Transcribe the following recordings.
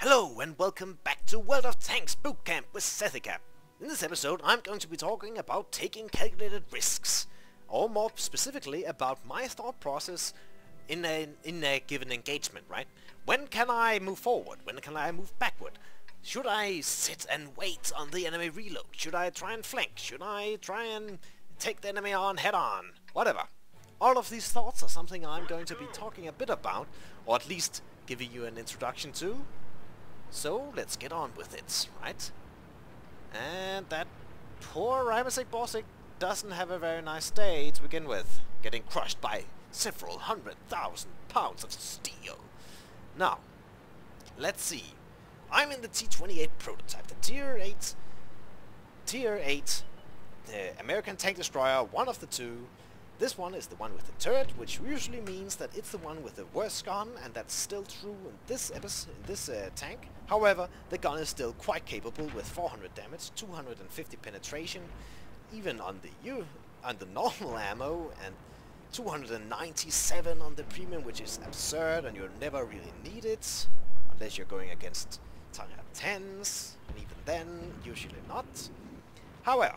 Hello and welcome back to World of Tanks Bootcamp with Zethika. In this episode I'm going to be talking about taking calculated risks, or more specifically about my thought process in a given engagement, right? When can I move forward? When can I move backward? Should I sit and wait on the enemy reload? Should I try and flank? Should I try and take the enemy on head on? Whatever. All of these thoughts are something I'm going to be talking a bit about, or at least giving you an introduction to. So let's get on with it, right? And that poor Rimasek Borsig doesn't have a very nice day to begin with, getting crushed by several 100,000 pounds of steel. Now, let's see. I'm in the T-28 prototype, the Tier 8, the American tank destroyer, one of the two. This one is the one with the turret, which usually means that it's the one with the worst gun, and that's still true in this tank. However, the gun is still quite capable with 400 damage, 250 penetration, even on the normal ammo, and 297 on the premium, which is absurd, and you'll never really need it unless you're going against Tier 10s, and even then, usually not. However,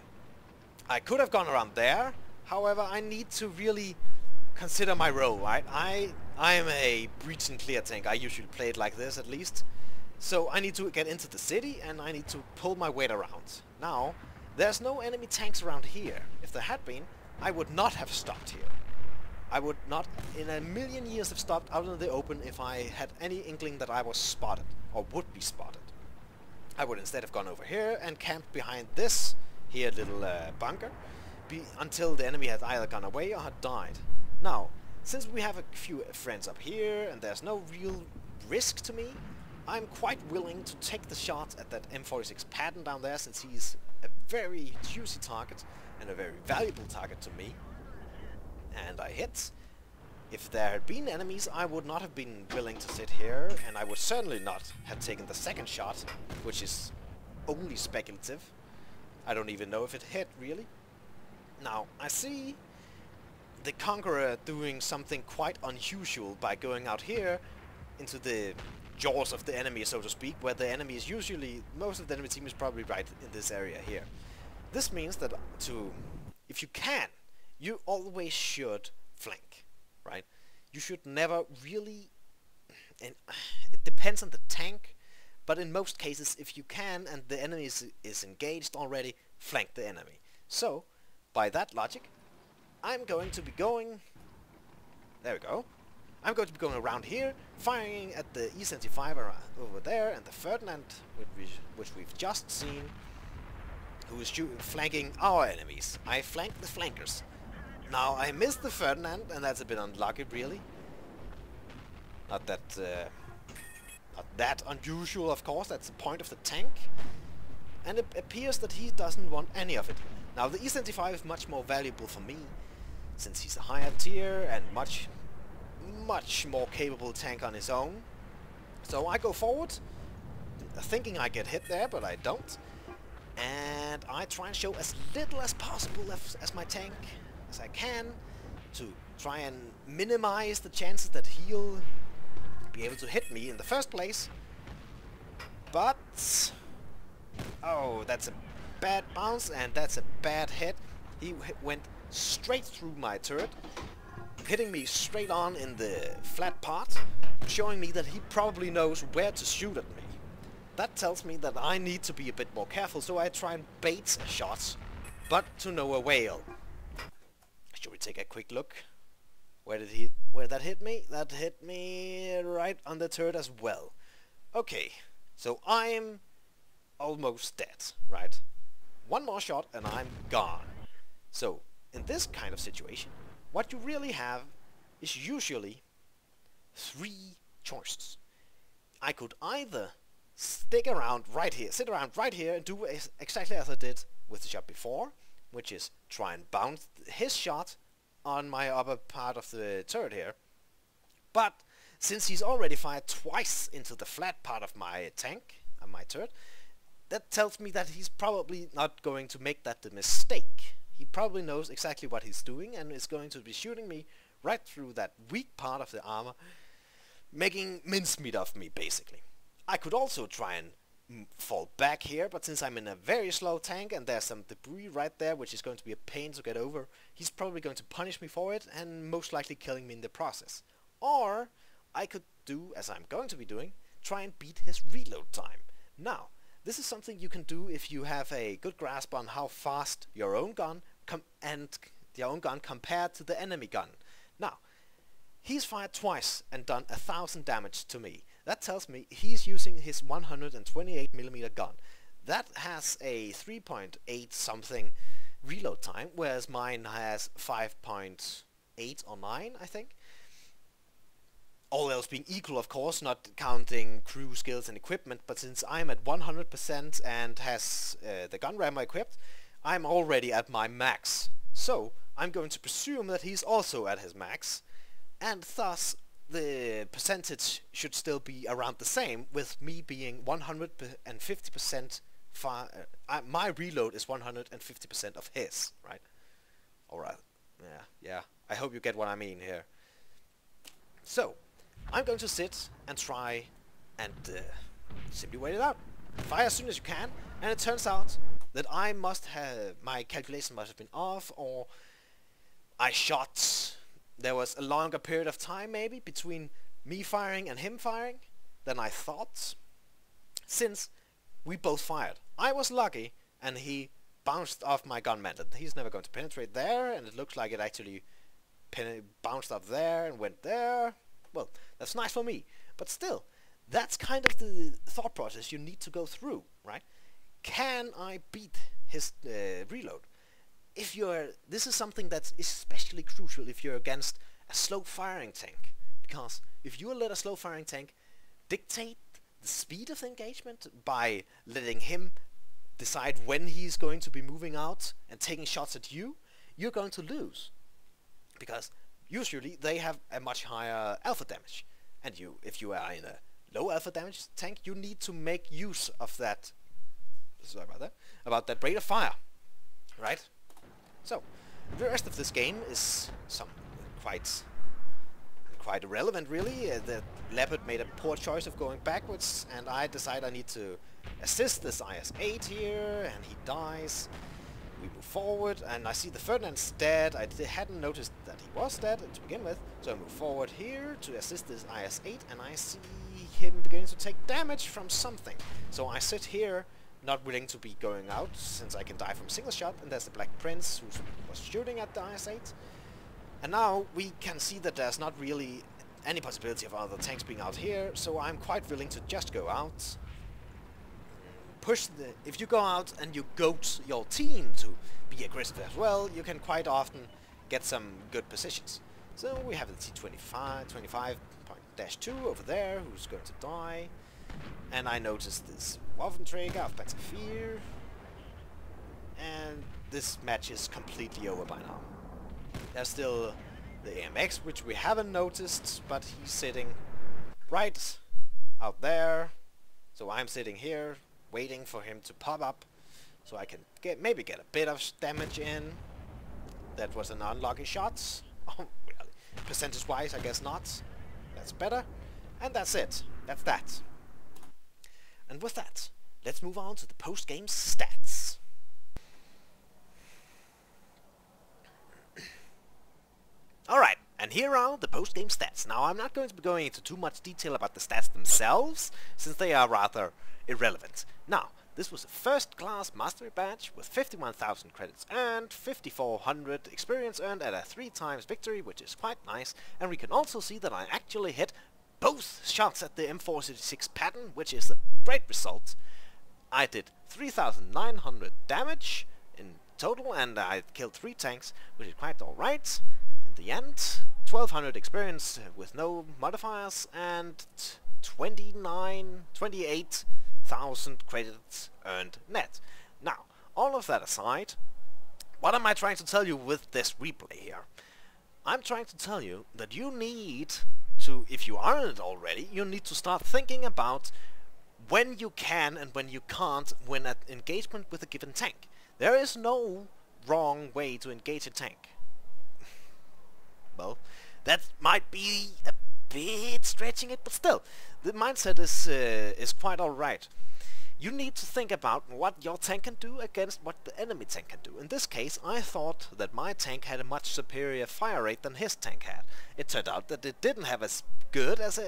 I could have gone around there. However, I need to really consider my role, right? I am a breach and clear tank. I usually play it like this, at least. So I need to get into the city, and I need to pull my weight around. Now, there's no enemy tanks around here. If there had been, I would not have stopped here. I would not in a million years have stopped out in the open if I had any inkling that I was spotted, or would be spotted. I would instead have gone over here and camped behind this here little bunker, until the enemy had either gone away or had died. Now, since we have a few friends up here and there's no real risk to me, I'm quite willing to take the shot at that M46 Patton down there, since he's a very juicy target and a very valuable target to me. And I hit. If there had been enemies, I would not have been willing to sit here, and I would certainly not have taken the second shot, which is only speculative. I don't even know if it hit, really. Now, I see the Conqueror doing something quite unusual by going out here into the jaws of the enemy, so to speak, where the enemy is usually, most of the enemy team is probably right in this area here. This means that if you can, you always should flank, right? You should never really, and it depends on the tank, but in most cases, if you can and the enemy is engaged already, flank the enemy. So, by that logic, I'm going to be going... There we go. I'm going to be going around here, firing at the E-75 over there, and the Ferdinand, which we've just seen, who is flanking our enemies. I flanked the flankers. Now, I missed the Ferdinand, and that's a bit unlucky, really. Not that unusual, of course. That's the point of the tank. And it appears that he doesn't want any of it. Now, the E-75 is much more valuable for me, since he's a higher tier and much more capable tank on his own. So I go forward, thinking I get hit there, but I don't. And I try and show as little as possible as my tank as I can, to try and minimize the chances that he'll be able to hit me in the first place. But... oh, that's a bad bounce, and that's a bad hit. He went straight through my turret, hitting me straight on in the flat part, showing me that he probably knows where to shoot at me. That tells me that I need to be a bit more careful, so I try and bait shots, but to no avail. Should we take a quick look? Where that hit me? That hit me right on the turret as well. Okay, so I'm almost dead, right? One more shot and I'm gone. So, in this kind of situation, what you really have is usually three choices. I could either sit around right here and do exactly as I did with the shot before, which is try and bounce his shot on my upper part of the turret here. But since he's already fired twice into the flat part of my tank, my turret, that tells me that he's probably not going to make that the mistake. He probably knows exactly what he's doing and is going to be shooting me right through that weak part of the armor, making mincemeat of me, basically. I could also try and fall back here, but since I'm in a very slow tank and there's some debris right there which is going to be a pain to get over, he's probably going to punish me for it and most likely killing me in the process. Or I could do, as I'm going to be doing, try and beat his reload time. Now, this is something you can do if you have a good grasp on how fast your own gun compared to the enemy gun. Now, he's fired twice and done 1,000 damage to me. That tells me he's using his 128mm gun. That has a 3.8 something reload time, whereas mine has 5.8 or 9, I think. All else being equal, of course, not counting crew skills and equipment, but since I'm at 100% and has the gun rammer equipped, I'm already at my max. So, I'm going to presume that he's also at his max, and thus the percentage should still be around the same, with me being 150% my reload is 150% of his, right? Alright, yeah, I hope you get what I mean here. So, I'm going to sit and try and simply wait it out. Fire as soon as you can, and it turns out that my calculation must have been off, or I shot. There was a longer period of time maybe between me firing and him firing than I thought, since we both fired. I was lucky and he bounced off my gun method. He's never going to penetrate there, and it looks like it actually bounced up there and went there. Well, that's nice for me, but still, that's kind of the thought process you need to go through, right? Can I beat his reload? This is something that's especially crucial if you're against a slow firing tank, because if you let a slow firing tank dictate the speed of the engagement by letting him decide when he's going to be moving out and taking shots at you, you're going to lose, because usually they have a much higher alpha damage, and if you are in a low alpha damage tank, you need to make use of that. Sorry about that rate of fire, right? So, the rest of this game is quite irrelevant, really. The Leopard made a poor choice of going backwards, and I decide I need to assist this IS-8 here, and he dies. We move forward, and I see the Ferdinand's dead. I hadn't noticed that he was dead to begin with, so I move forward here to assist this IS-8, and I see him beginning to take damage from something. So I sit here, not willing to be going out, since I can die from single shot, and there's the Black Prince who was shooting at the IS-8. And now we can see that there's not really any possibility of other tanks being out here, so I'm quite willing to just go out. If you go out and you goad your team to be aggressive as well, you can quite often get some good positions. So we have the T-25.2 over there, who's going to die. And I noticed this Waffenträger of Panzervier, and this match is completely over by now. There's still the AMX, which we haven't noticed, but he's sitting right out there, so I'm sitting here waiting for him to pop up so I can maybe get a bit of damage in. That was an unlucky shot. Oh, really? Percentage wise, I guess not. That's better. And that's it. That's that. And with that, let's move on to the post-game stats. Alright, and here are the post-game stats. Now, I'm not going to be going into too much detail about the stats themselves, since they are rather irrelevant. Now, this was a first-class mastery badge with 51,000 credits earned, 5,400 experience earned at a 3 times victory, which is quite nice, and we can also see that I actually hit both shots at the M466 pattern, which is a great result. I did 3,900 damage in total, and I killed 3 tanks, which is quite alright. In the end, 1,200 experience with no modifiers, and 28,000 credits earned net. Now, all of that aside, what am I trying to tell you with this replay here? I'm trying to tell you that you need to, if you aren't it already, you need to start thinking about when you can and when you can't win an engagement with a given tank. There is no wrong way to engage a tank. Well, that might be a bit stretching it, but still, the mindset is quite alright. You need to think about what your tank can do against what the enemy tank can do. In this case, I thought that my tank had a much superior fire rate than his tank had. It turned out that it didn't have as good as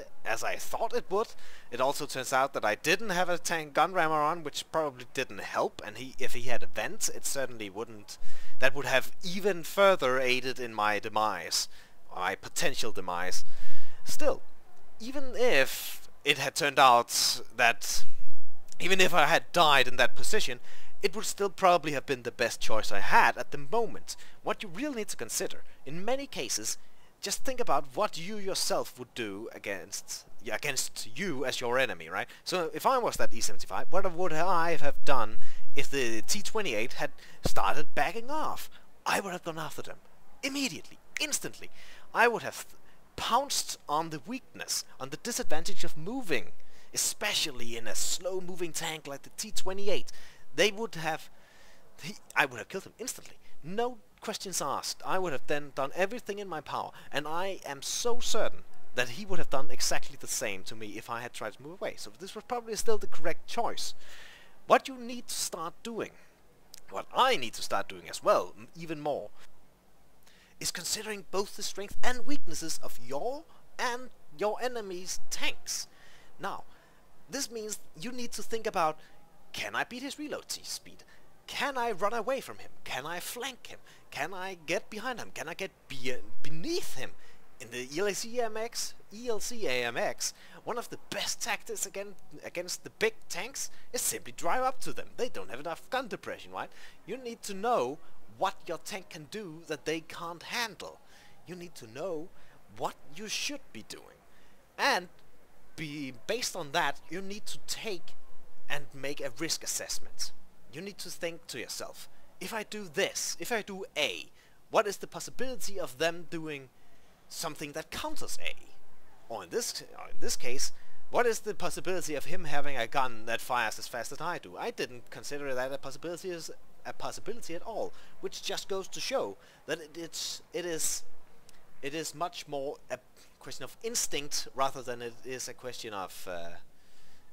I thought it would. It also turns out that I didn't have a tank gun rammer on, which probably didn't help, and if he had a vent, it certainly wouldn't. That would have even further aided in my demise, my potential demise. Still, even if it had turned out that even if I had died in that position, it would still probably have been the best choice I had at the moment. What you really need to consider, in many cases, just think about what you yourself would do against you as your enemy, right? So if I was that E75, what would I have done if the T-28 had started backing off? I would have gone after them. Immediately. Instantly. I would have pounced on the weakness, on the disadvantage of moving. Especially in a slow-moving tank like the T-28, I would have killed him instantly. No questions asked. I would have then done everything in my power, and I am so certain that he would have done exactly the same to me if I had tried to move away. So this was probably still the correct choice. What you need to start doing, what I need to start doing as well, even more, is considering both the strengths and weaknesses of your and your enemy's tanks. Now, this means you need to think about, can I beat his reload speed? Can I run away from him? Can I flank him? Can I get behind him? Can I get beneath him? In the ELC AMX, one of the best tactics against the big tanks is simply drive up to them. They don't have enough gun depression, right? You need to know what your tank can do that they can't handle. You need to know what you should be doing. And based on that, you need to take and make a risk assessment. You need to think to yourself, if I do this, if I do A, what is the possibility of them doing something that counters A? Or in this case, what is the possibility of him having a gun that fires as fast as I do? I didn't consider that a possibility at all, which just goes to show that it is much more a question of instinct rather than it is a question of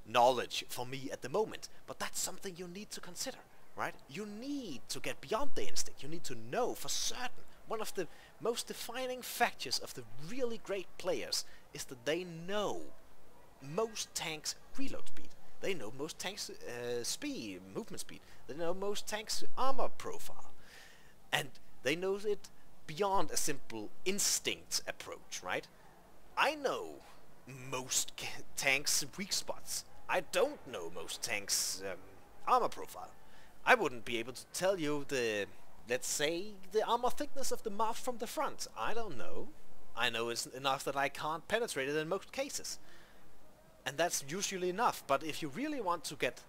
knowledge for me at the moment. But that's something you need to consider, right? You need to get beyond the instinct. You need to know for certain. One of the most defining factors of the really great players is that they know most tanks' reload speed. They know most tanks' movement speed. They know most tanks' armor profile. And they know it beyond a simple instinct approach, right? I know most tanks' weak spots. I don't know most tanks' armor profile. I wouldn't be able to tell you let's say, the armor thickness of the mouth from the front. I don't know. I know it's enough that I can't penetrate it in most cases. And that's usually enough. But if you really want to get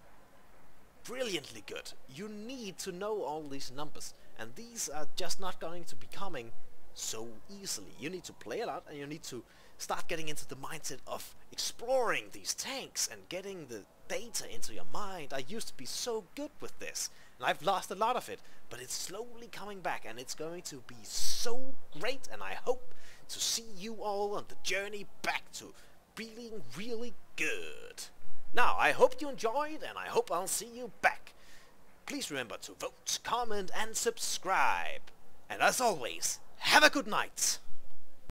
brilliantly good, you need to know all these numbers. And these are just not going to be coming so easily. You need to play a lot, and you need to start getting into the mindset of exploring these tanks and getting the data into your mind. I used to be so good with this, and I've lost a lot of it, but it's slowly coming back, and it's going to be so great, and I hope to see you all on the journey back to feeling really good. Now, I hope you enjoyed, and I hope I'll see you back. Please remember to vote, comment, and subscribe. And as always, have a good night.